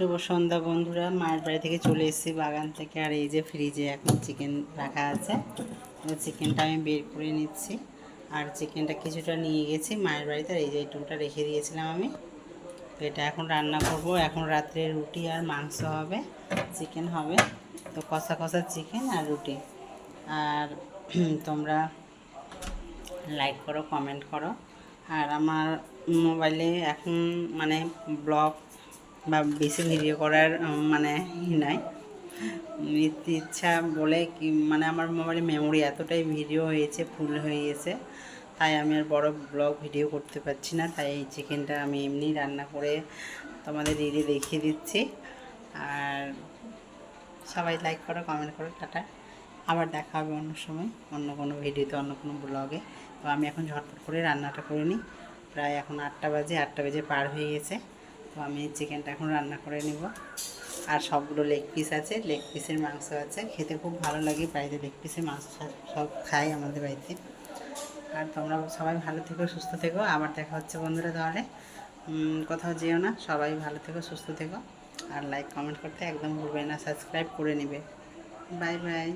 শুভ সন্ধ্যা বন্ধুরা। মায়ের বাড়ি থেকে চলে এসেছি বাগান থেকে। আর এই যে ফ্রিজে এখন চিকেন রাখা আছে, চিকেনটা আমি বের করে নিচ্ছি। আর চিকেনটা কিছুটা নিয়ে গেছি মায়ের বাড়িতে। আর এই যে এইটুকুটা রেখে দিয়েছিলাম আমি, তো এটা এখন রান্না করব। এখন রাত্রে রুটি আর মাংস হবে, চিকেন হবে। তো কষা কষা চিকেন আর রুটি। আর তোমরা লাইক করো, কমেন্ট করো। আর আমার মোবাইলে এখন মানে ব্লগ বা বেশি ভিডিও করার মানে নাই ইচ্ছা বলে কি, মানে আমার মোবাইলে মেমোরি এতটাই ভিডিও হয়েছে, ফুল হয়ে গেছে, তাই আমি আর বড় ব্লগ ভিডিও করতে পারছি না। তাই এই চিকেনটা আমি এমনি রান্না করে তোমাদের রিলে দেখিয়ে দিচ্ছি। আর সবাই লাইক করো, কমেন্ট করো। টাটা, আবার দেখা হবে অন্য সময়, অন্য কোনো ভিডিওতে, অন্য কোনো ব্লগে। তো আমি এখন ঝটপট করে রান্নাটা করে নিই। প্রায় এখন 8টা বাজে, 8টা বেজে পার হয়ে গেছে। তো আমি চিকেনটা এখন রান্না করে নিব। আর সবগুলো লেগ পিস আছে, লেগ পিসের মাংস আছে, খেতে খুব ভালো লাগে। বাড়িতে লেগ পিসের মাংস সব খাই আমাদের বাড়িতে। আর তোমরা সবাই ভালো থেকো, সুস্থ থেকো। আবার দেখা হচ্ছে বন্ধুরা। তাহলে কোথাও যেও না, সবাই ভালো থেকো, সুস্থ থেকো। আর লাইক কমেন্ট করতে একদম ভুলবে না, সাবস্ক্রাইব করে নেবে। Bye bye.